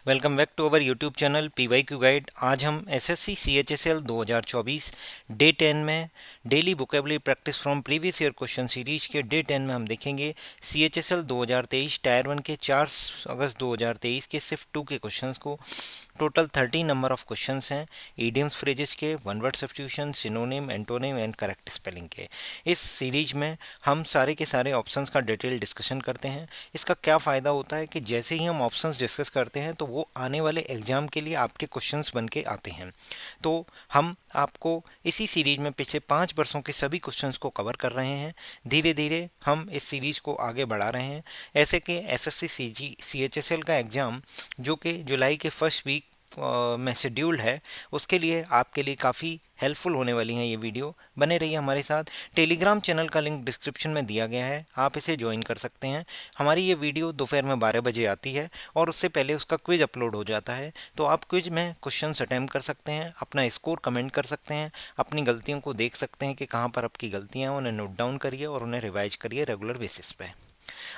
Welcome back to our YouTube channel PYQ guide. आज हम SSC CHSL 2024 day 10 में daily vocabulary practice from previous year question series के day 10 में हम देखेंगे CHSL 2023 टायर 1 के 4 अगस्त 2023 के सिर्फ 2 के क्वेश्चंस को। टोटल 13 नंबर ऑफ क्वेश्चंस हैं, ईडियम्स फ्रेजेस के, one word substitution, synonym, antonym and correct spelling के। इस सीरीज में हम सारे के सारे ऑप्शंस का डिटेल डिस्कशन करते हैं। इसका क्या फ़ायदा होता है कि जैसे ही हम ऑप्शंस डिस्कस करते हैं तो वो आने वाले एग्जाम के लिए आपके क्वेश्चंस बन के आते हैं। तो हम आपको इसी सीरीज में पिछले 5 वर्षों के सभी क्वेश्चंस को कवर कर रहे हैं। धीरे धीरे हम इस सीरीज को आगे बढ़ा रहे हैं। ऐसे कि SSC CHSL का एग्ज़ाम जो कि जुलाई के फर्स्ट वीक में शेड्यूल्ड है, उसके लिए आपके लिए काफ़ी हेल्पफुल होने वाली हैं ये वीडियो। बने रहिए हमारे साथ। टेलीग्राम चैनल का लिंक डिस्क्रिप्शन में दिया गया है, आप इसे ज्वाइन कर सकते हैं। हमारी ये वीडियो दोपहर में 12 बजे आती है और उससे पहले उसका क्विज अपलोड हो जाता है, तो आप क्विज में क्वेश्चंस अटेम्प्ट कर सकते हैं, अपना स्कोर कमेंट कर सकते हैं, अपनी गलतियों को देख सकते हैं कि कहाँ पर आपकी गलतियाँ हैं, उन्हें नोट डाउन करिए और उन्हें रिवाइज करिए रेगुलर बेसिस पे।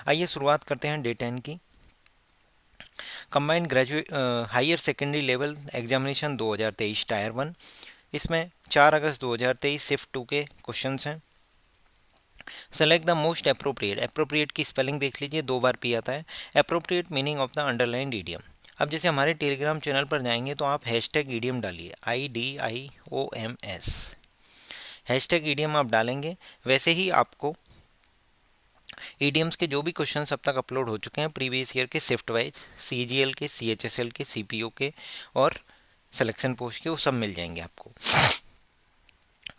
आइए शुरुआत करते हैं डे 10 की। Combined graduate higher secondary level examination 2023 tier 1। इसमें 4 अगस्त 2023 सिर्फ 2 के क्वेश्चंस हैं। Select the most appropriate. Appropriate की स्पेलिंग देख लीजिए, 2 बार पी आता है। Appropriate meaning of the underlined idiom. अब जैसे हमारे टेलीग्राम चैनल पर जाएंगे तो आप हैशटैग ईडियम डालिए, IDIOMS। हैशटैग ईडियम आप डालेंगे, वैसे ही आपको ईडीएम्स के जो भी क्वेश्चंस अब तक अपलोड हो चुके हैं प्रीवियस ईयर के शिफ्ट वाइज, CGL के, CHSL के, CPO के और सिलेक्शन पोस्ट के, वो सब मिल जाएंगे आपको।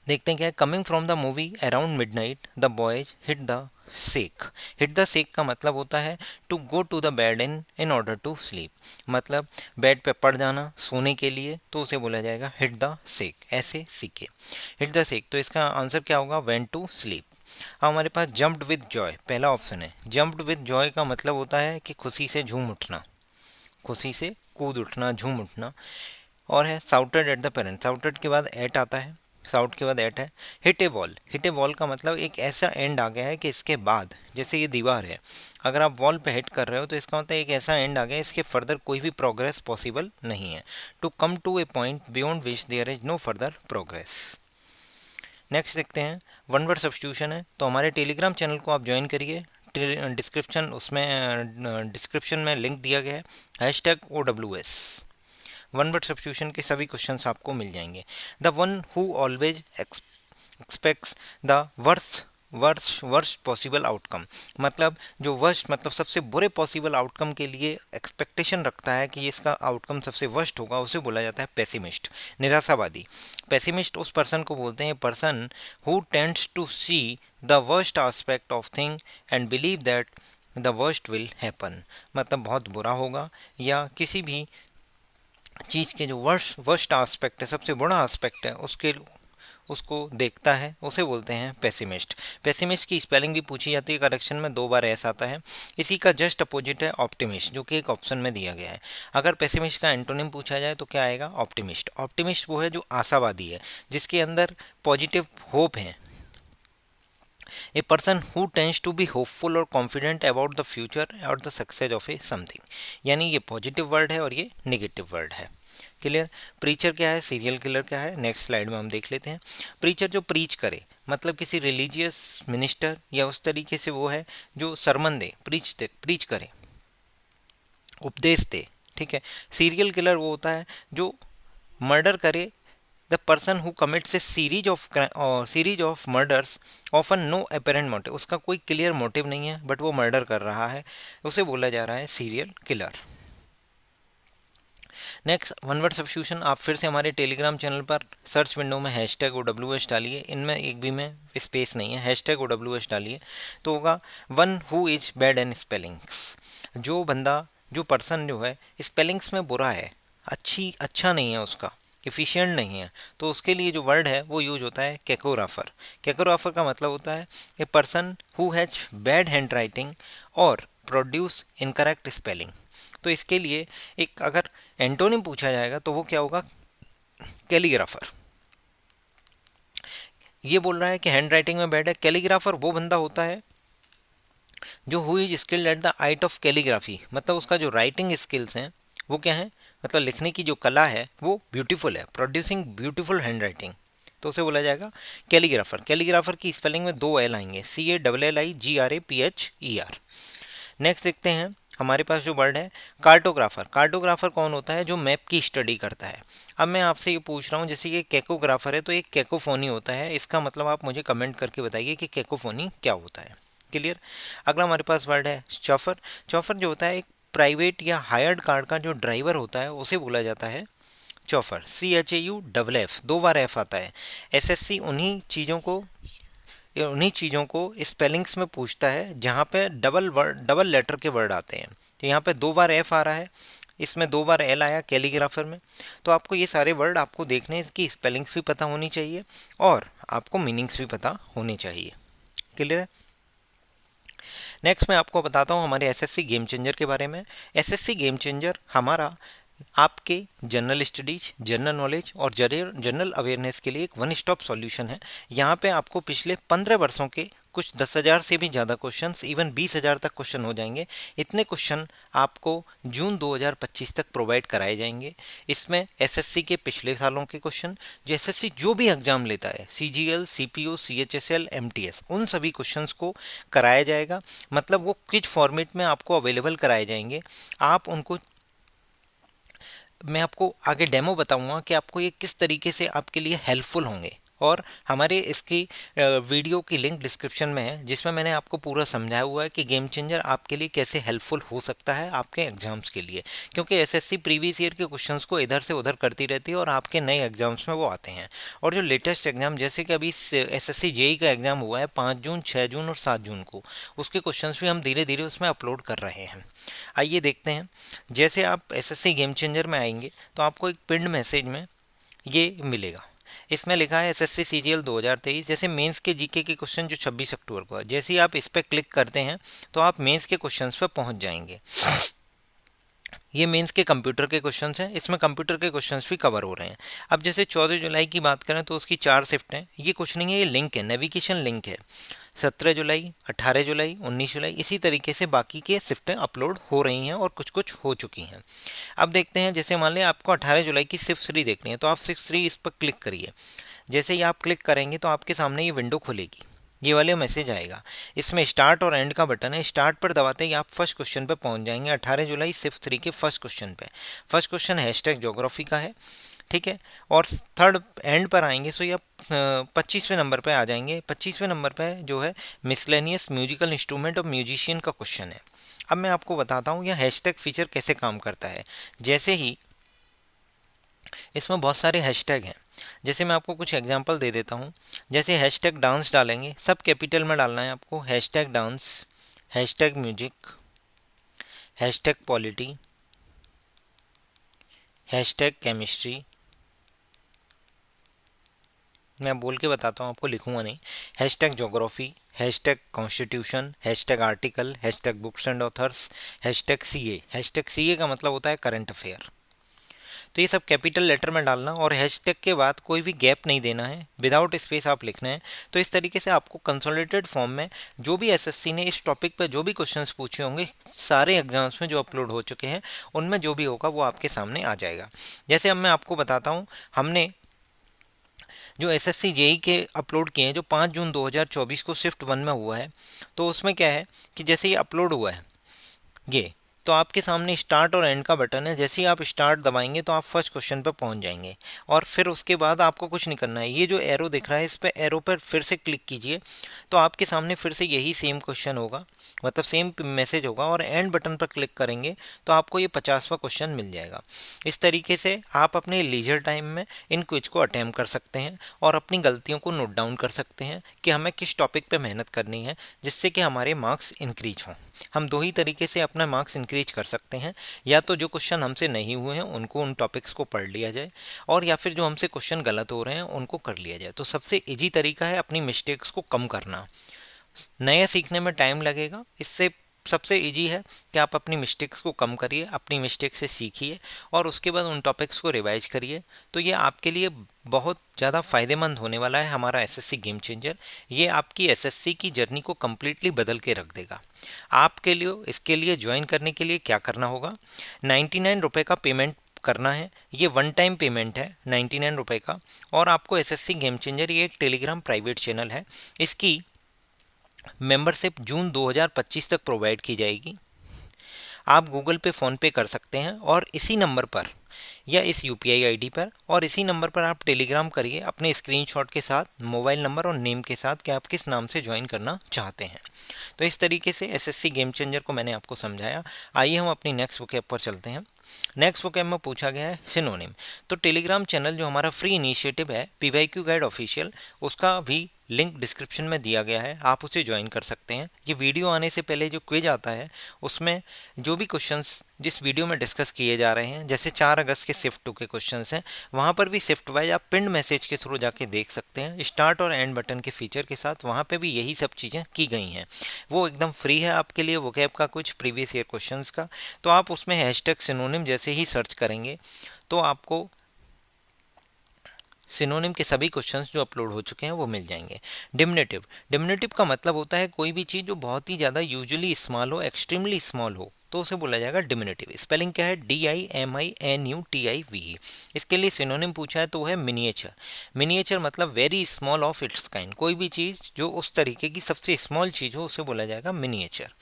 देखते हैं क्या है। Coming from the movie around midnight the boys hit the sack. Hit the sack का मतलब होता है to go to the bed in order to sleep. मतलब बेड पे पड़ जाना सोने के लिए, तो उसे बोला जाएगा हिट द सेक, ऐसे सीखे, हिट द सेक। तो इसका आंसर क्या होगा, वेंट टू स्लीप। अब हमारे पास जंप्ड विद जॉय पहला ऑप्शन है। जंप्ड विद जॉय का मतलब होता है कि खुशी से झूम उठना, खुशी से कूद उठना, झूम उठना। और है shouted at the parent. Shouted के बाद एट आता है, साउट के बाद एट है। हिट ए वॉल। हिट ए वॉल का मतलब एक ऐसा एंड आ गया है कि इसके बाद, जैसे ये दीवार है, अगर आप वॉल पे हिट कर रहे हो तो इसका मतलब एक ऐसा एंड आ गया है, इसके फर्दर कोई भी प्रोग्रेस पॉसिबल नहीं है। To come to a point beyond which there is no further progress. Next देखते हैं, वन वर्ड सब्स्टिट्यूशन है, तो हमारे टेलीग्राम चैनल को आप ज्वाइन करिए। डिस्क्रिप्शन में लिंक दिया गया है, #OWS। वन वर्ड सब्स्टिट्यूशन के सभी क्वेश्चंस आपको मिल जाएंगे। The one who always aspects the worst possible outcome. मतलब जो वर्स्ट मतलब सबसे बुरे पॉसिबल आउटकम के लिए एक्सपेक्टेशन रखता है कि इसका आउटकम सबसे वर्स्ट होगा, उसे बोला जाता है पेसिमिस्ट, निराशावादी। पेसिमिस्ट उस पर्सन को बोलते हैं, person who tends to see the worst aspect of thing and believe that the worst will happen. मतलब बहुत बुरा होगा या किसी भी चीज़ के जो वर्स्ट एस्पेक्ट है, सबसे बड़ा एस्पेक्ट है, उसको देखता है, उसे बोलते हैं पेसिमिस्ट। पेसिमिस्ट की स्पेलिंग भी पूछी जाती है, करेक्शन में 2 बार ऐसा आता है। इसी का जस्ट अपोजिट है ऑप्टिमिस्ट, जो कि एक ऑप्शन में दिया गया है। अगर पेसिमिस्ट का एंटोनिम पूछा जाए तो क्या आएगा, ऑप्टिमिस्ट। ऑप्टिमिस्ट वो है जो आशावादी है, जिसके अंदर पॉजिटिव होप है। A person who tends to be hopeful और कॉन्फिडेंट अबाउट द फ्यूचर और the success of a something. यानी ये पॉजिटिव वर्ड है और ये निगेटिव वर्ड है। क्लियर। प्रीचर क्या है, सीरियल किलर क्या है, नेक्स्ट स्लाइड में हम देख लेते हैं। प्रीचर जो प्रीच करे, मतलब किसी रिलीजियस मिनिस्टर या उस तरीके से वो है जो सरमन दे, प्रीच करे, उपदेश दे। ठीक है। सीरियल किलर वो होता है जो मर्डर करे। The person who commits a series of murders often no apparent motive. उसका कोई क्लियर मोटिव नहीं है बट वो मर्डर कर रहा है, उसे बोला जा रहा है serial killer. Next, one word substitution. आप फिर से हमारे टेलीग्राम चैनल पर सर्च विंडो में #OWS डालिए, इनमें एक भी में स्पेस नहीं है, #OWS डालिए तो होगा one who is bad and spellings. जो बंदा, जो पर्सन जो है स्पेलिंग्स में बुरा है, अच्छा नहीं है, उसका एफिशिएंट नहीं है, तो उसके लिए जो वर्ड है वो यूज होता है कैकोग्राफर। कैकोग्राफर का मतलब होता है a person who has bad hand writing और प्रोड्यूस इनकरेक्ट स्पेलिंग। तो इसके लिए एक अगर एंटोनिम पूछा जाएगा तो वो क्या होगा, कैलीग्राफर। ये बोल रहा है कि हैंड राइटिंग में बैड है। कैलीग्राफर वो बंदा होता है जो who is skilled at the art of calligraphy, मतलब उसका जो राइटिंग स्किल्स हैं वो क्या है, मतलब लिखने की जो कला है वो ब्यूटीफुल है, प्रोड्यूसिंग ब्यूटीफुल हैंड राइटिंग, तो उसे बोला जाएगा कैलीग्राफर। कैलीग्राफर की स्पेलिंग में 2 एल आएंगे, CALLIGRAPHER। नेक्स्ट देखते हैं हमारे पास जो वर्ड है कार्टोग्राफर। कार्टोग्राफर कौन होता है, जो मैप की स्टडी करता है। अब मैं आपसे ये पूछ रहा हूँ, जैसे ये कैकोग्राफर है तो एक कैकोफोनी होता है, इसका मतलब आप मुझे कमेंट करके बताइए कि कैकोफोनी क्या होता है। क्लियर। अगला हमारे पास वर्ड है चॉफर। चॉफर जो होता है एक प्राइवेट या हायर्ड कार का जो ड्राइवर होता है उसे बोला जाता है चॉफर। CHAUFF, 2 बार एफ आता है। SSC उन्हीं चीज़ों को स्पेलिंग्स में पूछता है जहाँ पे डबल लेटर के वर्ड आते हैं। तो यहाँ पे 2 बार एफ आ रहा है, इसमें 2 बार एल आया कैलीग्राफर में। तो आपको ये सारे वर्ड आपको देखने इसकी स्पेलिंग्स भी पता होनी चाहिए और आपको मीनिंग्स भी पता होने चाहिए। क्लियर है। नेक्स्ट मैं आपको बताता हूँ हमारे SSC गेम चेंजर के बारे में। SSC गेम चेंजर हमारा आपके जनरल स्टडीज, जनरल नॉलेज और जनरल अवेयरनेस के लिए एक वन स्टॉप सॉल्यूशन है। यहाँ पे आपको पिछले 15 वर्षों के कुछ 10,000 से भी ज़्यादा क्वेश्चंस, इवन 20,000 तक क्वेश्चन हो जाएंगे। इतने क्वेश्चन आपको जून 2025 तक प्रोवाइड कराए जाएंगे। इसमें SSC के पिछले सालों के क्वेश्चन, जो SSC जो भी एग्जाम लेता है, CGL, CPO, CHSL, MTS, उन सभी क्वेश्चंस को कराया जाएगा। मतलब वो क्विज फॉर्मेट में आपको अवेलेबल कराए जाएंगे। आप उनको, मैं आपको आगे डेमो बताऊंगा कि आपको ये किस तरीके से आपके लिए हेल्पफुल होंगे। और हमारे इसकी वीडियो की लिंक डिस्क्रिप्शन में है, जिसमें मैंने आपको पूरा समझाया हुआ है कि गेम चेंजर आपके लिए कैसे हेल्पफुल हो सकता है आपके एग्जाम्स के लिए। क्योंकि SSC प्रीवियस ईयर के क्वेश्चंस को इधर से उधर करती रहती है और आपके नए एग्जाम्स में वो आते हैं। और जो लेटेस्ट एग्जाम, जैसे कि अभी SSC JEE का एग्जाम हुआ है 5 जून, 6 जून और 7 जून को, उसके क्वेश्चंस भी हम धीरे धीरे उसमें अपलोड कर रहे हैं। आइए देखते हैं। जैसे आप SSC गेम चेंजर में आएंगे तो आपको एक पिंड मैसेज में ये मिलेगा। इसमें लिखा है SSC CGL 2023। जैसे मेंस के जीके के क्वेश्चन जो 26 अक्टूबर को है, जैसे ही आप इस पर क्लिक करते हैं तो आप मेंस के क्वेश्चंस पर पहुंच जाएंगे। ये मेंस के कंप्यूटर के क्वेश्चंस हैं, इसमें कंप्यूटर के क्वेश्चंस भी कवर हो रहे हैं। अब जैसे 14 जुलाई की बात करें तो उसकी 4 शिफ्ट हैं। ये कुछ नहीं है, ये लिंक है, नेविगेशन लिंक है। 17 जुलाई, 18 जुलाई, 19 जुलाई, इसी तरीके से बाकी के शिफ्टें अपलोड हो रही हैं और कुछ कुछ हो चुकी हैं। अब देखते हैं, जैसे मान लें आपको 18 जुलाई की शिफ्ट 3 देखनी है तो आप शिफ्ट 3 इस पर क्लिक करिए। जैसे ही आप क्लिक करेंगे तो आपके सामने ये विंडो खुलेगी, ये वाले मैसेज आएगा। इसमें स्टार्ट और एंड का बटन है, स्टार्ट पर दबाते ही आप फर्स्ट क्वेश्चन पे पहुंच जाएंगे। 18 जुलाई शिफ्ट 3 के फर्स्ट क्वेश्चन पे। फर्स्ट क्वेश्चन हैशटैग ज्योग्राफी का है, ठीक है। और थर्ड एंड पर आएंगे सो ये 25वें नंबर पे आ जाएंगे। 25वें नंबर पे जो है मिसलेनियस म्यूजिकल इंस्ट्रूमेंट और म्यूजिशियन का क्वेश्चन है। अब मैं आपको बताता हूँ यह हैशटैग फीचर कैसे काम करता है। जैसे ही इसमें बहुत सारे हैशटैग हैं, जैसे मैं आपको कुछ एग्जांपल दे देता हूँ। जैसे हैशटैग डांस डालेंगे, सब कैपिटल में डालना है आपको। Hashtag dance, hashtag music, hashtag polity, hashtag chemistry, मैं बोल के बताता हूँ आपको, लिखूंगा नहीं। Hashtag geography, hashtag constitution, hashtag article, hashtag books and authors, hashtag CA। Hashtag CA का मतलब होता है करंट अफेयर। तो ये सब कैपिटल लेटर में डालना और हैशटैग के बाद कोई भी गैप नहीं देना है, विदाउट स्पेस आप लिखना है। तो इस तरीके से आपको कंसोलिडेटेड फॉर्म में जो भी SSC ने इस टॉपिक पर जो भी क्वेश्चंस पूछे होंगे सारे एग्जाम्स में जो अपलोड हो चुके हैं, उनमें जो भी होगा वो आपके सामने आ जाएगा। जैसे अब मैं आपको बताता हूँ, हमने जो SSC JEE के अपलोड किए हैं जो 5 जून 2024 को शिफ्ट 1 में हुआ है, तो उसमें क्या है कि जैसे ये अपलोड हुआ है ये, तो आपके सामने स्टार्ट और एंड का बटन है। जैसे ही आप स्टार्ट दबाएंगे तो आप फर्स्ट क्वेश्चन पर पहुंच जाएंगे और फिर उसके बाद आपको कुछ नहीं करना है। ये जो एरो दिख रहा है इस पर एरो पर फिर से क्लिक कीजिए तो आपके सामने फिर से यही सेम क्वेश्चन होगा, मतलब सेम मैसेज होगा। और एंड बटन पर क्लिक करेंगे तो आपको ये 50वां क्वेश्चन मिल जाएगा। इस तरीके से आप अपने लीजर टाइम में इन क्विज को अटैम्प्ट कर सकते हैं और अपनी गलतियों को नोट डाउन कर सकते हैं कि हमें किस टॉपिक पर मेहनत करनी है जिससे कि हमारे मार्क्स इंक्रीज हों। हम 2 ही तरीके से अपना मार्क्स इंक्रीज कर सकते हैं, या तो जो क्वेश्चन हमसे नहीं हुए हैं उनको, उन टॉपिक्स को पढ़ लिया जाए, और या फिर जो हमसे क्वेश्चन गलत हो रहे हैं उनको कर लिया जाए। तो सबसे इजी तरीका है अपनी मिस्टेक्स को कम करना। नया सीखने में टाइम लगेगा, इससे सबसे इजी है कि आप अपनी मिस्टेक्स को कम करिए, अपनी मिस्टेक से सीखिए और उसके बाद उन टॉपिक्स को रिवाइज करिए। तो ये आपके लिए बहुत ज़्यादा फ़ायदेमंद होने वाला है हमारा एसएससी गेम चेंजर। ये आपकी एसएससी की जर्नी को कम्प्लीटली बदल के रख देगा। आपके लिए इसके लिए ज्वाइन करने के लिए क्या करना होगा, 99 रुपये का पेमेंट करना है। ये वन टाइम पेमेंट है 99 रुपये का। और आपको एसएससी गेम चेंजर ये एक टेलीग्राम प्राइवेट चैनल है, इसकी मेंबरशिप जून 2025 तक प्रोवाइड की जाएगी। आप गूगल पे, फ़ोन पे कर सकते हैं और इसी नंबर पर या इस यूपीआई आईडी पर और इसी नंबर पर आप टेलीग्राम करिए अपने स्क्रीनशॉट के साथ, मोबाइल नंबर और नेम के साथ कि आप किस नाम से ज्वाइन करना चाहते हैं। तो इस तरीके से एसएससी गेम चेंजर को मैंने आपको समझाया। आइए हम अपनी नेक्स्ट वोकैब पर चलते हैं। नेक्स्ट वोकैब में पूछा गया है सिनोनिम। तो टेलीग्राम चैनल जो हमारा फ्री इनिशिएटिव है पीवाईक्यू गाइड ऑफिशियल, उसका भी लिंक डिस्क्रिप्शन में दिया गया है, आप उसे ज्वाइन कर सकते हैं। ये वीडियो आने से पहले जो क्विज आता है उसमें जो भी क्वेश्चंस जिस वीडियो में डिस्कस किए जा रहे हैं, जैसे 4 अगस्त के शिफ्ट 2 के क्वेश्चंस हैं, वहाँ पर भी शिफ्ट वाइज आप पिंड मैसेज के थ्रू जाके देख सकते हैं, स्टार्ट और एंड बटन के फीचर के साथ। वहाँ पे भी यही सब चीज़ें की गई हैं। वो एकदम फ्री है आपके लिए वोकैब का कुछ प्रीवियस ईयर क्वेश्चंस का। तो आप उसमें हैशटैग सिनोनिम जैसे ही सर्च करेंगे तो आपको सिनोनिम के सभी क्वेश्चंस जो अपलोड हो चुके हैं वो मिल जाएंगे। डिमिनेटिव, डिमिनेटिव का मतलब होता है कोई भी चीज़ जो बहुत ही ज़्यादा यूजुअली स्मॉल हो, एक्सट्रीमली स्मॉल हो, तो उसे बोला जाएगा डिमिनेटिव। स्पेलिंग क्या है, DIMINUTIVE। इसके लिए सिनोनिम पूछा है तो वो है मिनिएचर। मिनिएचर मतलब very small of its kind, कोई भी चीज़ जो उस तरीके की सबसे स्मॉल चीज़ हो उसे बोला जाएगा मिनिएचर।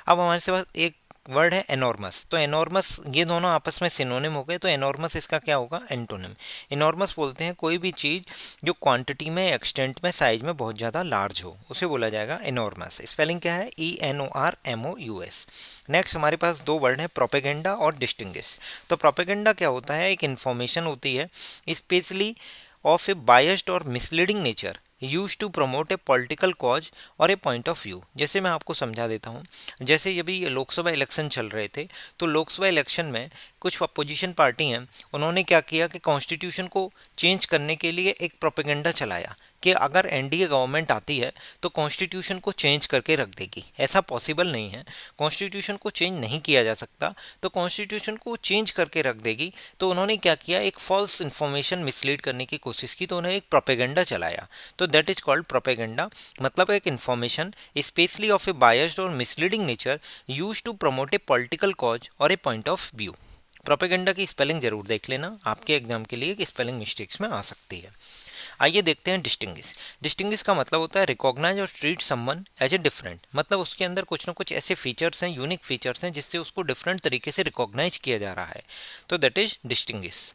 अब हमारे पास एक वर्ड है एनॉर्मस। तो एनॉर्मस, ये दोनों आपस में सिनोनिम हो गए, तो एनॉर्मस इसका क्या होगा, एंटोनिम। एनॉर्मस बोलते हैं कोई भी चीज़ जो क्वांटिटी में, एक्सटेंट में, साइज में बहुत ज़्यादा लार्ज हो, उसे बोला जाएगा एनॉर्मस। स्पेलिंग क्या है, ENORMOUS। नेक्स्ट हमारे पास दो वर्ड हैं, प्रोपेगेंडा और डिस्टिंग्विश। तो प्रोपेगेंडा क्या होता है, एक इन्फॉर्मेशन होती है स्पेशली ऑफ ए बायस्ड और misleading nature use to promote a political cause और ए पॉइंट ऑफ व्यू। जैसे मैं आपको समझा देता हूँ, जैसे अभी लोकसभा इलेक्शन चल रहे थे, तो लोकसभा इलेक्शन में कुछ अपोजिशन पार्टी हैं, उन्होंने क्या किया कि कॉन्स्टिट्यूशन को चेंज करने के लिए एक प्रोपेगेंडा चलाया कि अगर एनडीए गवर्नमेंट आती है तो कॉन्स्टिट्यूशन को चेंज करके रख देगी। ऐसा पॉसिबल नहीं है, कॉन्स्टिट्यूशन को चेंज नहीं किया जा सकता, तो कॉन्स्टिट्यूशन को चेंज करके रख देगी। तो उन्होंने क्या किया, एक फॉल्स इन्फॉर्मेशन मिसलीड करने की कोशिश की, तो उन्होंने एक प्रोपेगेंडा चलाया। तो दैट इज कॉल्ड प्रोपेगेंडा। मतलब एक information specially of a biased और misleading nature use to promote a political cause और a point of view. Propaganda की स्पेलिंग जरूर देख लेना, आपके एग्जाम के लिए कि स्पेलिंग मिस्टेक्स में आ सकती है। आइए देखते हैं डिस्टिंग्विश। डिस्टिंग्विश का मतलब होता है रिकॉग्नाइज और treat someone as a different. मतलब उसके अंदर कुछ ना कुछ ऐसे फीचर्स हैं, यूनिक फीचर्स हैं, जिससे उसको डिफरेंट तरीके से रिकॉग्नाइज किया जा रहा है, तो दैट इज डिस्टिंग्विश।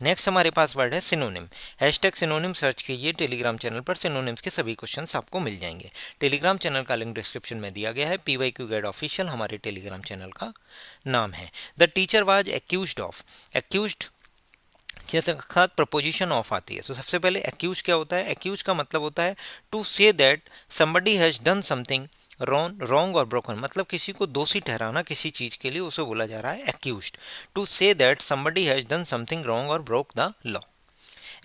नेक्स्ट हमारे पास वर्ड है सिनोनिम। हैशटैग सिनोनिम सर्च कीजिए टेलीग्राम चैनल पर, सिनोनिम्स के सभी क्वेश्चंस आपको मिल जाएंगे। टेलीग्राम चैनल का लिंक डिस्क्रिप्शन में दिया गया है। पीवाईक्यू गाइड ऑफिशियल हमारे टेलीग्राम चैनल का नाम है। The teacher was accused of, accused के साथ प्रपोजिशन ऑफ आती है। तो सबसे पहले एक्यूज क्या होता है, एक्यूज का मतलब होता है to say that somebody has done something wrong और ब्रोकन। मतलब किसी को दोषी ठहराना किसी चीज के लिए, उसे बोला जा रहा है accused. To say that somebody has done something wrong और broke the law.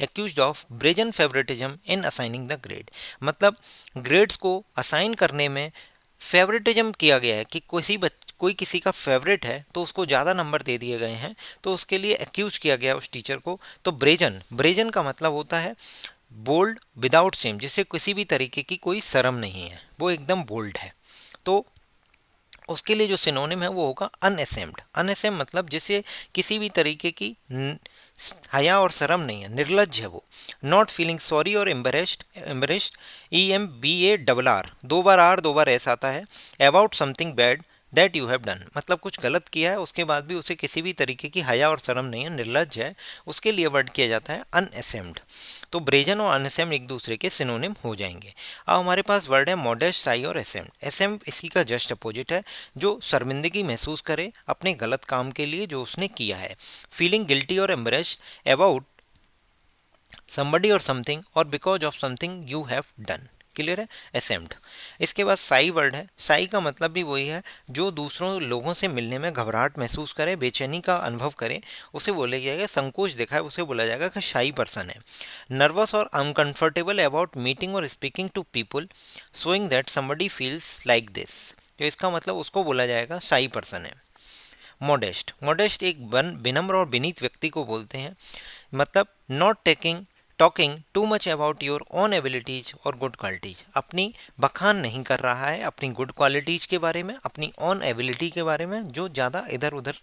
Accused of brazen favouritism in assigning the grade. मतलब ग्रेड्स को असाइन करने में फेवरेटिज्म किया गया है कि कोई किसी का फेवरेट है तो उसको ज़्यादा नंबर दे दिए गए हैं, तो उसके लिए एक्यूज किया गया उस टीचर को। तो ब्रेजन, ब्रेजन का मतलब होता है बोल्ड विदाउट सेम, जिसे किसी भी तरीके की कोई शर्म नहीं है, वो एकदम बोल्ड है। तो उसके लिए जो सिनोनिम है वो होगा अनअसेम्ड। अनअसेम्ड मतलब जिसे किसी भी तरीके की हया और शर्म नहीं है, निर्लज है वो। नॉट फीलिंग सॉरी और एम्बरेस्ड, एम्बरेस्ड EMBARR, दो बार आर दो बार एस आता है। About something bad that you have done, मतलब कुछ गलत किया है उसके बाद भी उसे किसी भी तरीके की हया और शर्म नहीं है, निर्लज है, उसके लिए वर्ड किया जाता है अनअसेम्ड। तो ब्रेजन और अनअसेम्ड एक दूसरे के सिनोनिम हो जाएंगे। अब हमारे पास वर्ड है मॉडेस्ट, शाई और असेम्ड। असेम्ड इसी का जस्ट अपोजिट है, जो शर्मिंदगी महसूस करे अपने गलत काम के लिए जो उसने किया है। फीलिंग गिल्टी और एम्बरेस्ड अबाउट somebody और समथिंग और because of something you have done. Clear है, असेम्ड। इसके बाद साई वर्ड है। साई का मतलब भी वही है, जो दूसरों लोगों से मिलने में घबराहट महसूस करे, बेचैनी का अनुभव करे, उसे बोला जाएगा, संकोच दिखाए, उसे बोला जाएगा कि शाई पर्सन है। नर्वस और अनकंफर्टेबल अबाउट मीटिंग और speaking to people, showing that somebody feels like this. तो इसका मतलब उसको बोला जाएगा शाई पर्सन है। मॉडेस्ट, मॉडेस्ट एक विनम्र और विनीत व्यक्ति को बोलते हैं, मतलब not talking too much about your own abilities और गुड क्वालिटीज, अपनी बखान नहीं कर रहा है अपनी गुड क्वालिटीज के बारे में, अपनी ओन एबिलिटी के बारे में, जो ज़्यादा इधर उधर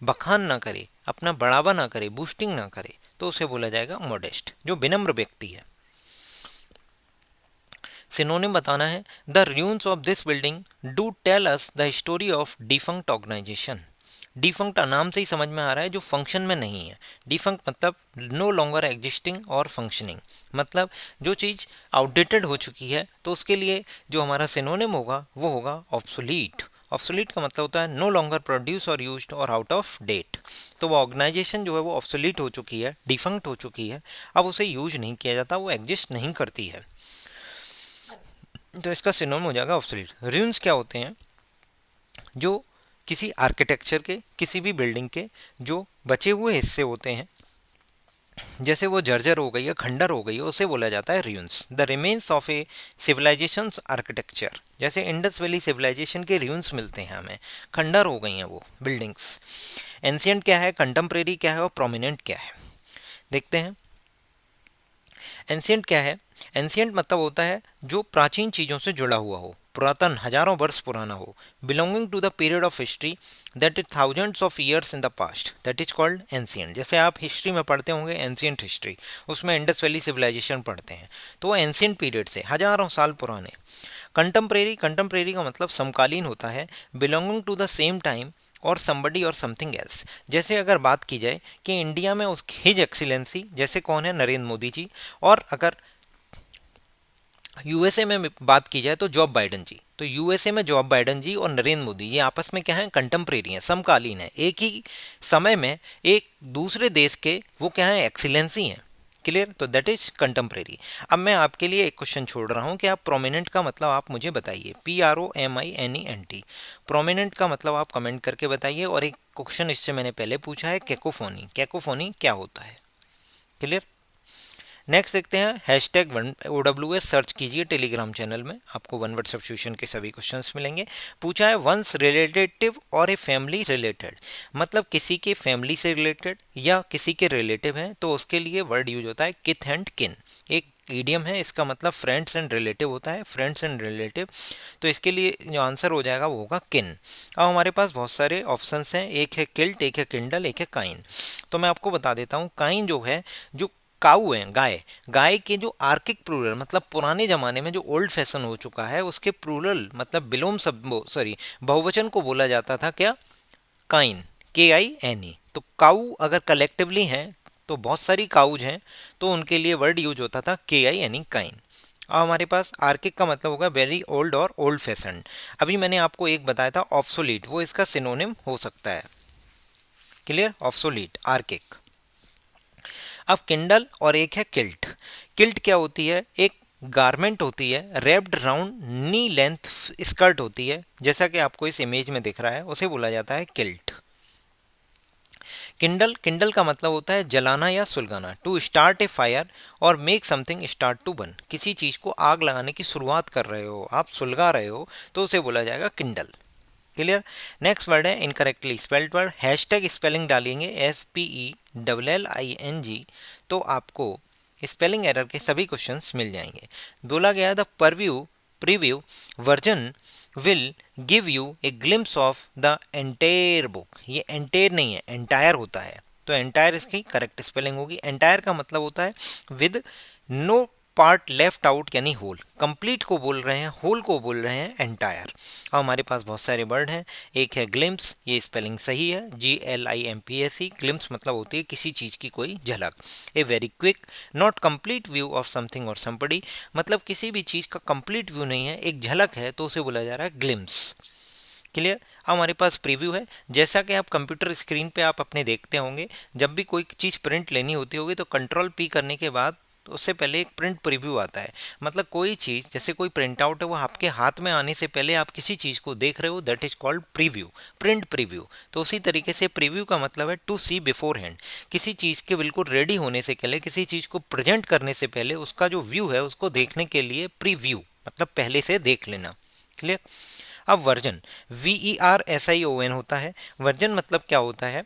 बखान ना करे, अपना बढ़ावा ना करे, बूस्टिंग ना करे, तो उसे बोला जाएगा मॉडेस्ट, जो विनम्र व्यक्ति है। सिनोनिम बताना है, the ruins of this building do tell us the story of defunct organisation. Defunct नाम से ही समझ में आ रहा है जो फंक्शन में नहीं है। डिफंक्ट मतलब नो लॉन्गर एग्जिस्टिंग और फंक्शनिंग, मतलब जो चीज़ आउटडेटेड हो चुकी है, तो उसके लिए जो हमारा सिनोनिम होगा वो होगा ऑब्सोलीट। ऑब्सोलीट का मतलब होता है नो लॉन्गर प्रोड्यूस और यूज्ड और आउट ऑफ डेट। तो वो ऑर्गेनाइजेशन जो है वो ऑब्सोलीट हो चुकी है, डिफंक्ट हो चुकी है, अब उसे यूज नहीं किया जाता, वो एग्जिस्ट नहीं करती है, तो इसका सिनोनिम हो जाएगा ऑब्सोलीट। ruins क्या होते हैं, जो किसी आर्किटेक्चर के, किसी भी बिल्डिंग के जो बचे हुए हिस्से होते हैं, जैसे वो जर्जर हो गई है, खंडर हो गई है, उसे बोला जाता है ruins। The remains of a civilisation architecture, जैसे इंडस वैली सिविलाइजेशन के ruins मिलते हैं हमें, खंडर हो गई हैं वो बिल्डिंग्स। एंशियंट क्या है, कंटेम्प्रेरी क्या है और प्रोमिनेंट क्या है, देखते हैं। एंशियंट क्या है, एंशियंट मतलब होता है जो प्राचीन चीज़ों से जुड़ा हुआ हो, पुरातन, हजारों वर्ष पुराना हो, belonging to the period of history that is thousands of years in the past, that is called ancient. जैसे आप हिस्ट्री में पढ़ते होंगे एंशियंट हिस्ट्री, उसमें इंडस वैली सिविलाइजेशन पढ़ते हैं, तो वो एंशियंट पीरियड से हजारों साल पुराने। कंटेम्प्रेरी, कंटेम्प्रेरी का मतलब समकालीन होता है, belonging to the same time और समबडी और समथिंग एल्स। जैसे अगर बात की जाए कि इंडिया में उस हिज एक्सीलेंसी, जैसे कौन है, नरेंद्र मोदी जी, और अगर यूएसए में बात की जाए तो जॉब बाइडन जी, तो यूएसए में जॉब बाइडन जी और नरेंद्र मोदी ये आपस में क्या है, कंटेम्प्रेरी हैं, समकालीन है, एक ही समय में एक दूसरे देश के वो क्या है, एक्सीलेंसी हैं। क्लियर, तो दैट इज कंटेम्प्रेरी। अब मैं आपके लिए एक क्वेश्चन छोड़ रहा हूँ कि आप प्रोमिनेंट का मतलब आप मुझे बताइए, PROMINENT, प्रोमिनेंट का मतलब आप कमेंट करके बताइए। और एक क्वेश्चन इससे मैंने पहले पूछा है, कैकोफोनी, कैकोफोनी क्या होता है। क्लियर, नेक्स्ट देखते हैं, हैशटैग OWS सर्च कीजिए टेलीग्राम चैनल में, आपको वन वर्ड सब्स्टिट्यूशन के सभी क्वेश्चंस मिलेंगे। पूछा है वंस रिलेटिव और ए फैमिली रिलेटेड, मतलब किसी के फैमिली से रिलेटेड या किसी के रिलेटिव हैं, तो उसके लिए वर्ड यूज होता है किथ एंड किन। एक ईडियम है, इसका मतलब फ्रेंड्स एंड रिलेटिव होता है, फ्रेंड्स एंड रिलेटिव, तो इसके लिए जो आंसर हो जाएगा वो होगा किन। अब हमारे पास बहुत सारे ऑप्शंस हैं, एक है किल्ट, एक है किंडल, एक है काइन। तो मैं आपको बता देता हूँ, काइन जो है, जो काऊ है, गाय, गाय के जो आर्किक प्लूरल, मतलब पुराने जमाने में जो ओल्ड फैशन हो चुका है, उसके प्लूरल मतलब विलोम बहुवचन को बोला जाता था क्या, काइन, KINE। तो काऊ अगर कलेक्टिवली हैं, तो बहुत सारी काउज हैं, तो उनके लिए वर्ड यूज होता था KINE, काइन। अब हमारे पास आर्किक का मतलब होगा वेरी ओल्ड और ओल्ड फैशन। अभी मैंने आपको एक बताया था ऑब्सोलीट, वो इसका सिनोनिम हो सकता है। Clear, obsolete, archaic. अब किंडल और एक है किल्ट। किल्ट क्या होती है, एक गारमेंट होती है, रेप्ड राउंड नी लेंथ स्कर्ट होती है, जैसा कि आपको इस इमेज में दिख रहा है, उसे बोला जाता है किल्ट। किंडल, किंडल का मतलब होता है जलाना या सुलगाना, टू स्टार्ट ए फायर और make something start to burn, किसी चीज को आग लगाने की शुरुआत कर रहे हो आप, सुलगा रहे हो, तो उसे बोला जाएगा किंडल। क्लियर, नेक्स्ट वर्ड है incorrectly spelled word. Hashtag spelling डालेंगे SPELLING, तो आपको स्पेलिंग एरर के सभी क्वेश्चंस मिल जाएंगे। बोला गया the preview version will give U a glimpse of the entire book. ये एंटायर नहीं है, एंटायर होता है, तो एंटायर इसकी करेक्ट स्पेलिंग होगी। एंटायर का मतलब होता है with no part left out, यानी होल, कंप्लीट को बोल रहे हैं, होल को बोल रहे हैं एंटायर। और हमारे पास बहुत सारे वर्ड हैं, एक है ग्लिम्स, ये स्पेलिंग सही है, GLIMPSE। ग्लिम्स मतलब होती है किसी चीज़ की कोई झलक। A very quick not complete view of something और समबडी, मतलब किसी भी चीज़ का कंप्लीट व्यू नहीं है, एक झलक है, तो उसे बोला जा रहा है ग्लिम्स। क्लियर, हमारे पास प्रीव्यू है, जैसा कि आप कंप्यूटर स्क्रीन पे आप अपने देखते होंगे, जब भी कोई चीज़ प्रिंट लेनी होती होगी तो Ctrl+P करने के बाद तो उससे पहले एक प्रिंट प्रीव्यू आता है। मतलब कोई चीज़, जैसे कोई प्रिंट आउट है, वो आपके हाथ में आने से पहले आप किसी चीज़ को देख रहे हो, that is called preview, print preview. तो उसी तरीके से प्रीव्यू का मतलब है टू सी बिफोर हैंड, किसी चीज़ के बिल्कुल रेडी होने से पहले, किसी चीज़ को प्रेजेंट करने से पहले उसका जो व्यू है उसको देखने के लिए प्रीव्यू, मतलब पहले से देख लेना। क्लियर, अब वर्जन, VERSION होता है। वर्जन मतलब क्या होता है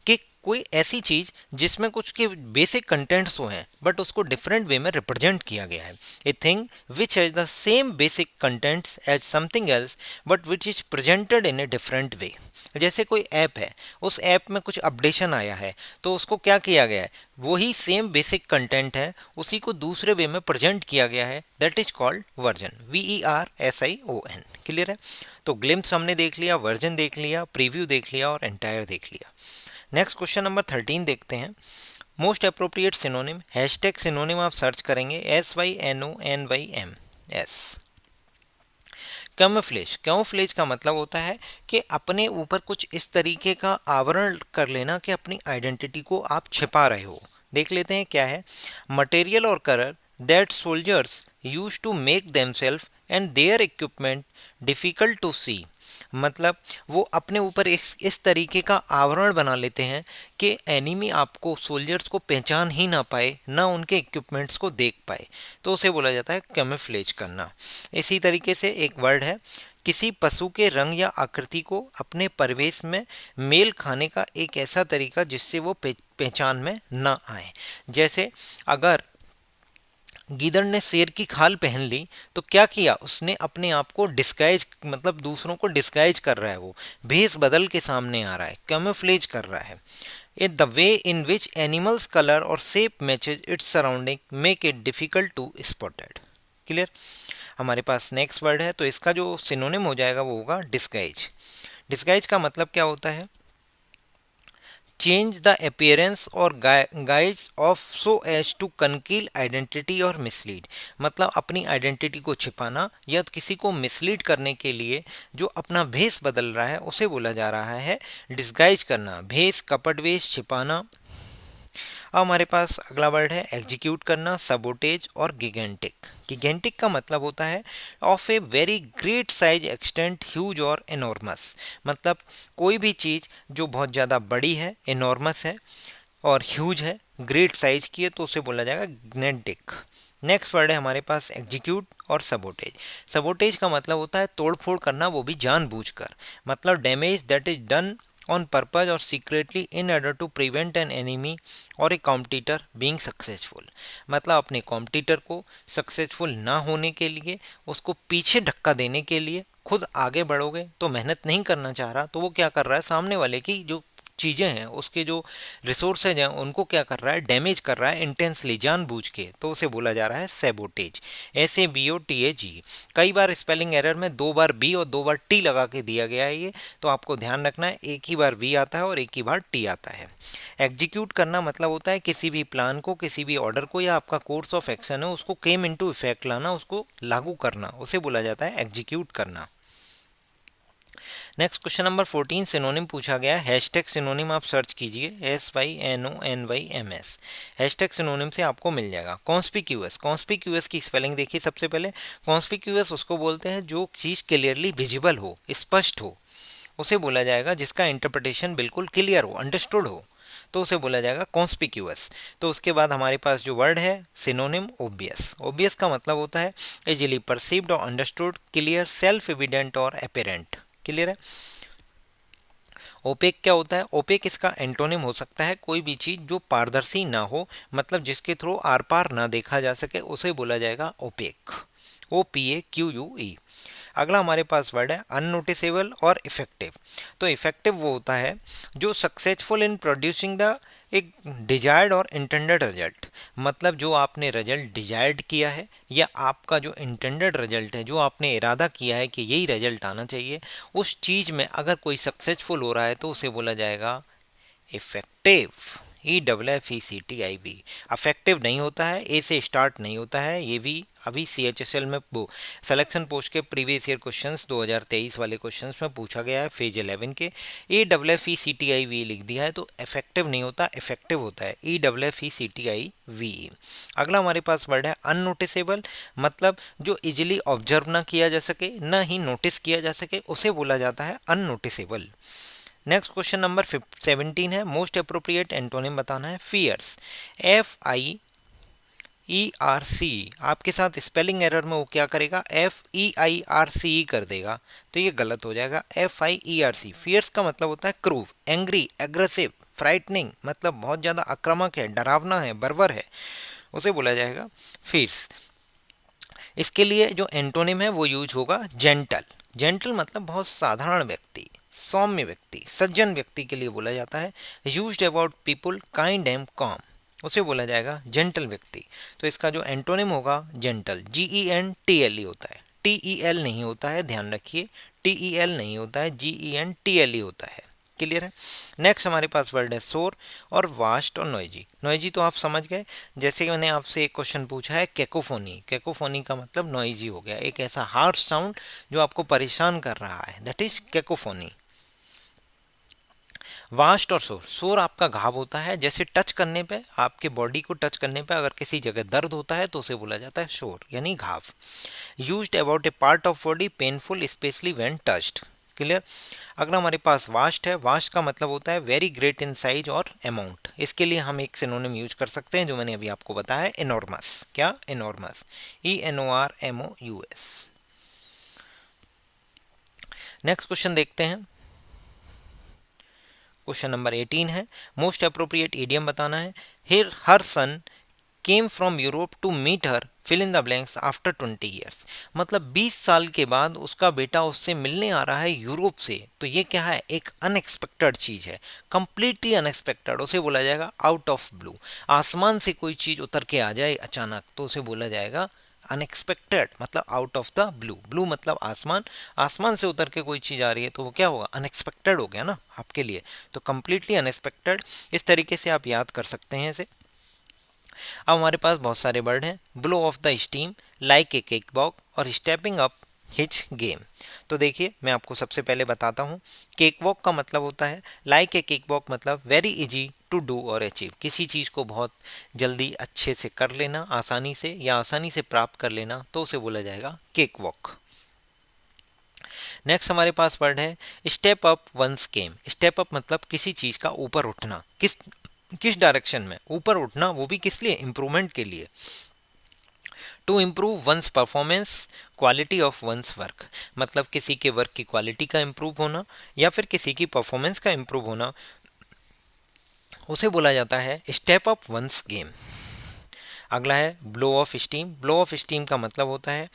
कि कोई ऐसी चीज जिसमें कुछ के बेसिक कंटेंट्स हो हैं बट उसको डिफरेंट वे में रिप्रेजेंट किया गया है। A thing which has the same basic contents as something else but which is presented in a different way. जैसे कोई ऐप है, उस ऐप में कुछ अपडेशन आया है तो उसको क्या किया गया है, वही सेम बेसिक कंटेंट है, उसी को दूसरे वे में प्रेजेंट किया गया है, that is called version, VERSION। Clear है? तो ग्लिम्स हमने देख लिया, वर्जन देख लिया, प्रीव्यू देख लिया और एंटायर देख लिया। नेक्स्ट क्वेश्चन नंबर 13 देखते हैं। Most appropriate synonym, hashtag synonym आप सर्च करेंगे SYNONYM। कैमोफ्लेज, कैमोफ्लेज का मतलब होता है कि अपने ऊपर कुछ इस तरीके का आवरण कर लेना कि अपनी आइडेंटिटी को आप छिपा रहे हो। देख लेते हैं क्या है। मटेरियल और colour that soldiers use to make themselves and their equipment difficult to see. मतलब वो अपने ऊपर इस तरीके का आवरण बना लेते हैं कि एनिमी आपको, सोल्जर्स को पहचान ही ना पाए, ना उनके इक्विपमेंट्स को देख पाए, तो उसे बोला जाता है कैमोफ्लेज करना। इसी तरीके से एक वर्ड है, किसी पशु के रंग या आकृति को अपने परिवेश में मेल खाने का एक ऐसा तरीका जिससे वो पहचान में ना आए। जैसे अगर गीदड़ ने शेर की खाल पहन ली तो क्या किया उसने, अपने आप को डिस्गाइज, मतलब दूसरों को डिस्गाइज कर रहा है, वो भेष बदल के सामने आ रहा है, कैमोफ्लेज कर रहा है। In the way in which animals colour और shape matches its surrounding make it difficult to spotted. Clear? हमारे पास नेक्स्ट वर्ड है, तो इसका जो सिनोनिम हो जाएगा वो होगा डिस्गाइज। डिस्गाइज का मतलब क्या होता है, चेंज द अपीयरेंस और guise of so as to conceal identity और मिसलीड। मतलब अपनी आइडेंटिटी को छिपाना या किसी को मिसलीड करने के लिए जो अपना भेष बदल रहा है उसे बोला जा रहा है डिस्गाइज करना, भेष, कपट वेश, छिपाना। अब हमारे पास अगला वर्ड है एग्जीक्यूट करना, सबोटेज और गिगेंटिक। गिगेंटिक का मतलब होता है of a very great size, extent, huge और एनॉर्मस। मतलब कोई भी चीज़ जो बहुत ज़्यादा बड़ी है, एनॉर्मस है और ह्यूज है, ग्रेट साइज की है, तो उसे बोला जाएगा गिगेंटिक। नेक्स्ट वर्ड है हमारे पास एग्जीक्यूट और सबोटेज। सबोटेज का मतलब होता है तोड़फोड़ करना, वो भी जानबूझकर। मतलब damage that is done on purpose or secretly in order to prevent an enemy or a competitor being successful। मतलब अपने कॉम्पिटिटर को सक्सेसफुल ना होने के लिए, उसको पीछे धक्का देने के लिए, खुद आगे बढ़ोगे तो मेहनत नहीं करना चाह रहा, तो वो क्या कर रहा है, सामने वाले की जो चीज़ें हैं, उसके जो रिसोर्सेज हैं, उनको क्या कर रहा है, डैमेज कर रहा है इंटेंसली, जानबूझ के, तो उसे बोला जा रहा है सैबोटेज। SABOTAG। कई बार स्पेलिंग एरर में 2 बार बी और 2 बार टी लगा के दिया गया है ये, तो आपको ध्यान रखना है, एक ही बार वी आता है और एक ही बार टी आता है। एग्जीक्यूट करना मतलब होता है किसी भी प्लान को, किसी भी ऑर्डर को, या आपका कोर्स ऑफ एक्शन है उसको केम इनटू इफेक्ट लाना, उसको लागू करना, उसे बोला जाता है एग्जीक्यूट करना। नेक्स्ट क्वेश्चन नंबर 14 सिनोनिम पूछा गया। हैशटैग सिनोनिम आप सर्च कीजिए SYNONYMS। हैशटैग सिनोनिम से आपको मिल जाएगा। कॉन्स्पिक्यूअस, कॉन्स्पिक्यूअस की स्पेलिंग देखिए सबसे पहले। कॉन्स्पिक्यूअस उसको बोलते हैं जो चीज़ क्लियरली विजिबल हो, स्पष्ट हो, उसे बोला जाएगा जिसका इंटरप्रिटेशन बिल्कुल क्लियर हो, अंडरस्टूड हो, तो उसे बोला जाएगा कॉन्स्पिक्यूअस। तो उसके बाद हमारे पास जो वर्ड है सिनोनिम ओबियस। ओबियस का मतलब होता है इजीली परसीव्ड और अंडरस्टूड, क्लियर, सेल्फ एविडेंट और अपेरेंट। क्लियर है? ओपेक क्या होता है? ओपेक इसका एंटोनिम हो सकता है कोई भी चीज़ जो पारदर्शी ना हो, मतलब जिसके थ्रू आर पार ना देखा जा सके, उसे बोला जाएगा ओपेक। OPAQUE। अगला हमारे पास वर्ड है अननोटिसेबल और इफेक्टिव। तो इफेक्टिव वो होता है जो सक्सेसफुल इन प्रोड्यूसिंग द एक डिजायर्ड और इंटेंडेड रिजल्ट। मतलब जो आपने रिजल्ट डिजायर्ड किया है या आपका जो इंटेंडेड रिजल्ट है, जो आपने इरादा किया है कि यही रिजल्ट आना चाहिए, उस चीज़ में अगर कोई सक्सेसफुल हो रहा है तो उसे बोला जाएगा इफेक्टिव। EFFECTIV। अफेक्टिव नहीं होता है, ए से स्टार्ट नहीं होता है, ये भी अभी CHSL में सिलेक्शन पोस्ट के प्रीवियस ईयर क्वेश्चंस 2023 वाले क्वेश्चंस में पूछा गया है, फेज 11 के। EFFECTIV लिख दिया है तो इफेक्टिव नहीं होता, इफेक्टिव होता है EFFECTIV। अगला हमारे पास वर्ड है अननोटिसेबल। मतलब जो इजिली ऑब्जर्व ना किया जा सके, ना ही नोटिस किया जा सके, उसे बोला जाता है अननोटिसेबल। नेक्स्ट क्वेश्चन नंबर 17 है। मोस्ट अप्रोप्रिएट एंटोनिम बताना है फियर्स। FIERCE। FEIRC, आपके साथ स्पेलिंग एरर में वो क्या करेगा, FEIRCE कर देगा, तो ये गलत हो जाएगा। FIERC, फियर्स का मतलब होता है क्रूव, एंग्री, एग्रेसिव, फ्राइटनिंग, मतलब बहुत ज़्यादा आक्रामक है, डरावना है, बर्बर है, उसे बोला जाएगा फियर्स। इसके लिए जो एंटोनिम है वो यूज होगा जेंटल। जेंटल मतलब बहुत साधारण व्यक्ति, सौम्य व्यक्ति, सज्जन व्यक्ति के लिए बोला जाता है। Used about people kind and com, उसे बोला जाएगा जेंटल व्यक्ति। तो इसका जो एंटोनिम होगा जेंटल, GENTLE होता है, TEL नहीं होता है, ध्यान रखिए, TEL नहीं होता है, GENTLE होता है। क्लियर है। नेक्स्ट हमारे पास वर्ड है शोर और वास्ट और नॉइजी। नॉइजी तो आप समझ गए, जैसे कि मैंने आपसे एक क्वेश्चन पूछा है कैकोफोनी, कैकोफोनी का मतलब नॉइजी हो गया, एक ऐसा हार्श साउंड जो आपको परेशान कर रहा है, दैट इज कैकोफोनी। वास्ट और शोर, शोर आपका घाव होता है, जैसे टच करने पे, आपके बॉडी को टच करने पे अगर किसी जगह दर्द होता है तो उसे बोला जाता है शोर यानी घाव। Used about A part of body painful specially when touched. Clear. अगला हमारे पास वास्ट है, वास्ट का मतलब होता है वेरी ग्रेट इन साइज और अमाउंट। इसके लिए हम एक सिनोनिम यूज कर सकते हैं जो मैंने अभी आपको बताया, इनॉर्मस। क्या, इनॉर्मस, ENORMOUS। नेक्स्ट क्वेश्चन देखते हैं, क्वेश्चन नंबर 18 है, मोस्ट अप्रोप्रिएट इडियम बताना है। Here her son came from Europe to meet her fill in the blanks after 20 years. मतलब 20 साल के बाद उसका बेटा उससे मिलने आ रहा है यूरोप से, तो ये क्या है, एक अनएक्सपेक्टेड चीज है, कंप्लीटली अनएक्सपेक्टेड, उसे बोला जाएगा आउट ऑफ ब्लू। आसमान से कोई चीज उतर के आ जाए अचानक तो उसे बोला जाएगा अनएक्सपेक्टेड, मतलब out of the blue. Blue मतलब आसमान, आसमान से उतर के कोई चीज आ रही है तो वो क्या होगा, अनएक्सपेक्टेड हो गया ना आपके लिए, तो कंप्लीटली अनएक्सपेक्टेड। इस तरीके से आप याद कर सकते हैं इसे। अब हमारे पास बहुत सारे वर्ड हैं, blow of the steam, like a cake walk और स्टेपिंग अप हिच गेम। तो देखिए मैं आपको सबसे पहले बताता हूँ, केक वॉक का मतलब होता है, लाइक ए केक वॉक मतलब वेरी इजी टू डू और अचीव, किसी चीज़ को बहुत जल्दी अच्छे से कर लेना, आसानी से या आसानी से प्राप्त कर लेना, तो उसे बोला जाएगा केक वॉक। नेक्स्ट हमारे पास वर्ड है step up one's game. Step up मतलब किसी चीज़ का ऊपर उठना, किस किस डायरेक्शन में ऊपर उठना, वो भी किस लिए, इंप्रूवमेंट के लिए। To improve one's performance, quality of one's work, मतलब किसी के वर्क की क्वालिटी का इम्प्रूव होना या फिर किसी की परफॉर्मेंस का इम्प्रूव होना, उसे बोला जाता है स्टेप अप वंस गेम। अगला है blow off steam. Blow off steam का मतलब होता है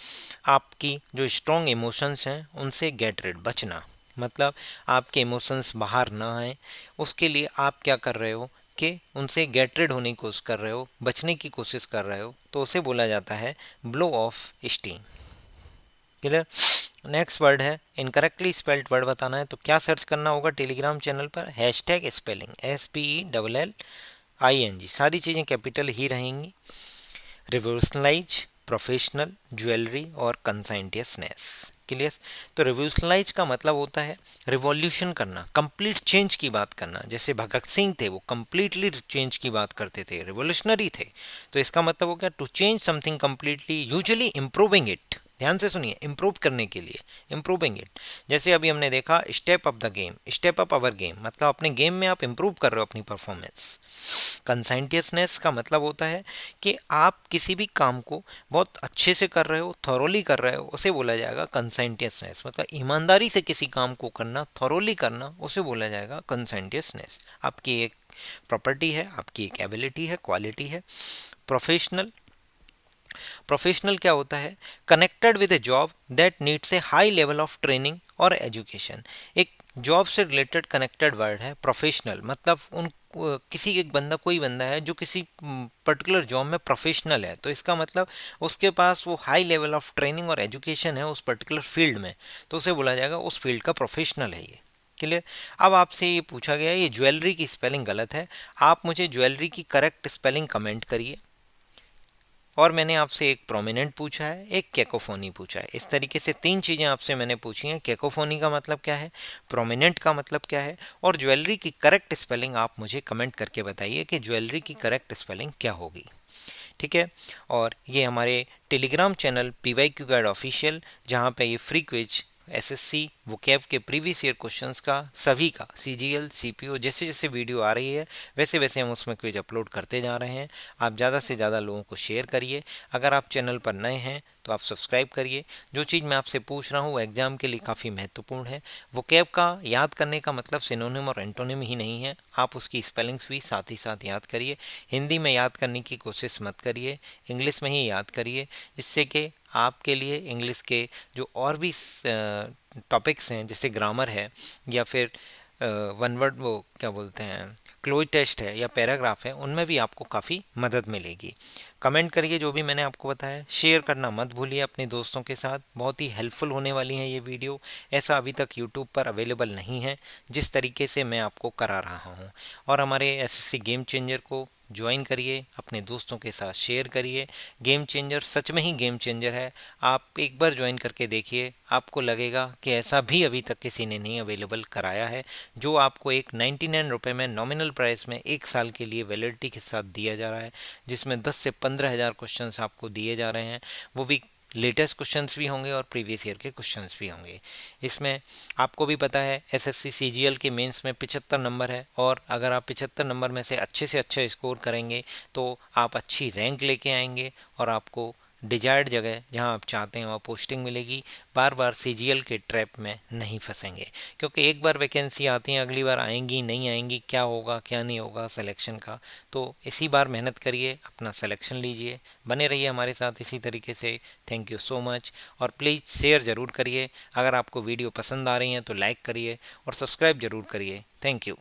आपकी जो स्ट्रॉन्ग इमोशंस हैं उनसे गेट रेड, बचना, मतलब आपके इमोशंस बाहर ना आए, उसके लिए आप क्या कर रहे हो कि उनसे गेट रेड होने की कोशिश कर रहे हो, बचने की कोशिश कर रहे हो, तो उसे बोला जाता है blow off steam. Clear. Next word है इनकरेक्टली स्पेल्ड वर्ड बताना है, तो क्या सर्च करना होगा टेलीग्राम चैनल पर, हैशटैग स्पेलिंग, SPELLING, सारी चीज़ें कैपिटल ही रहेंगी। रिवोल्यूशनलाइज, प्रोफेशनल, ज्वेलरी और कंसाइंटियसनेस। क्लियर। तो रिवोल्यूशनलाइज का मतलब होता है रिवॉल्यूशन करना, कंप्लीट चेंज की बात करना, जैसे भगत सिंह थे वो कंप्लीटली चेंज की बात करते थे, रिवोल्यूशनरी थे, तो इसका मतलब हो गया to change something completely, usually improving it. ध्यान से सुनिए, इम्प्रूव करने के लिए, इम्प्रूविंग इट। जैसे अभी हमने देखा step up the game, step up our game, मतलब अपने गेम में आप इम्प्रूव कर रहे हो अपनी परफॉर्मेंस। कंसाइंटियसनेस का मतलब होता है कि आप किसी भी काम को बहुत अच्छे से कर रहे हो, थॉरोली कर रहे हो, उसे बोला जाएगा कंसाइंटियसनेस, मतलब ईमानदारी से किसी काम को करना, थॉरोली करना, उसे बोला जाएगा कंसाइंटियसनेस। आपकी एक प्रॉपर्टी है, आपकी एक एबिलिटी है, क्वालिटी है। प्रोफेशनल, प्रोफेशनल क्या होता है, connected with A job that needs a high level of training और एजुकेशन। एक जॉब से रिलेटेड कनेक्टेड वर्ड है प्रोफेशनल, मतलब उन किसी एक बंदा, कोई बंदा है जो किसी पर्टिकुलर जॉब में प्रोफेशनल है, तो इसका मतलब उसके पास वो हाई लेवल ऑफ ट्रेनिंग और एजुकेशन है उस पर्टिकुलर फील्ड में, तो उसे बोला जाएगा उस फील्ड का प्रोफेशनल है ये। क्लियर। अब आपसे ये पूछा गया ये ज्वेलरी की स्पेलिंग गलत है, आप मुझे ज्वेलरी की करेक्ट स्पेलिंग कमेंट करिए। और मैंने आपसे एक प्रोमिनेंट पूछा है, एक कैकोफोनी पूछा है, इस तरीके से तीन चीज़ें आपसे मैंने पूछी हैं। कैकोफोनी का मतलब क्या है, प्रोमिनेंट का मतलब क्या है, और ज्वेलरी की करेक्ट स्पेलिंग आप मुझे कमेंट करके बताइए कि ज्वेलरी की करेक्ट स्पेलिंग क्या होगी। ठीक है। और ये हमारे Telegram channel PYQ guide official, जहाँ पे ये फ्री क्विज एसएससी वोकैब के प्रीवियस ईयर क्वेश्चंस का सभी का सीजीएल सीपीओ जैसे जैसे वीडियो आ रही है वैसे वैसे हम उसमें क्विज अपलोड करते जा रहे हैं। आप ज़्यादा से ज़्यादा लोगों को शेयर करिए। अगर आप चैनल पर नए हैं तो आप सब्सक्राइब करिए। जो चीज़ मैं आपसे पूछ रहा हूँ वो एग्जाम के लिए काफ़ी महत्वपूर्ण है। वोकैब का याद करने का मतलब सिनोनिम और एंटोनिम ही नहीं है, आप उसकी स्पेलिंग्स भी साथ ही साथ याद करिए। हिंदी में याद करने की कोशिश मत करिए, इंग्लिश में ही याद करिए, जिससे कि आपके लिए इंग्लिश के जो और भी टॉपिक्स हैं जैसे ग्रामर है या फिर वन वर्ड वो क्या बोलते हैं क्लोज टेस्ट है या पैराग्राफ है, उनमें भी आपको काफ़ी मदद मिलेगी। कमेंट करिए जो भी मैंने आपको बताया, शेयर करना मत भूलिए अपने दोस्तों के साथ। बहुत ही हेल्पफुल होने वाली है ये वीडियो। ऐसा अभी तक यूट्यूब पर अवेलेबल नहीं है जिस तरीके से मैं आपको करा रहा हूँ। और हमारे एसएससी गेम चेंजर को ज्वाइन करिए, अपने दोस्तों के साथ शेयर करिए। गेम चेंजर सच में ही गेम चेंजर है। आप एक बार ज्वाइन करके देखिए, आपको लगेगा कि ऐसा भी अभी तक किसी ने नहीं अवेलेबल कराया है, जो आपको एक 99 रुपये में नॉमिनल प्राइस में 1 साल के लिए वैलिडिटी के साथ दिया जा रहा है, जिसमें 10 से 15 हज़ार क्वेश्चंस आपको दिए जा रहे हैं। वो भी लेटेस्ट क्वेश्चंस भी होंगे और प्रीवियस ईयर के क्वेश्चंस भी होंगे। इसमें आपको भी पता है एसएससी सीजीएल के मेंस में 75 नंबर है, और अगर आप 75 नंबर में से अच्छा स्कोर करेंगे तो आप अच्छी रैंक लेके आएंगे और आपको डिजायर्ड जगह जहां आप चाहते हैं वहाँ पोस्टिंग मिलेगी। बार बार सीजीएल के ट्रैप में नहीं फंसेंगे, क्योंकि एक बार वैकेंसी आती है, अगली बार आएंगी नहीं आएंगी, क्या होगा क्या नहीं होगा सिलेक्शन का। तो इसी बार मेहनत करिए, अपना सिलेक्शन लीजिए, बने रहिए हमारे साथ इसी तरीके से। Thank you so much. और प्लीज़ शेयर ज़रूर करिए। अगर आपको वीडियो पसंद आ रही हैं तो लाइक करिए और सब्सक्राइब ज़रूर करिए। Thank you.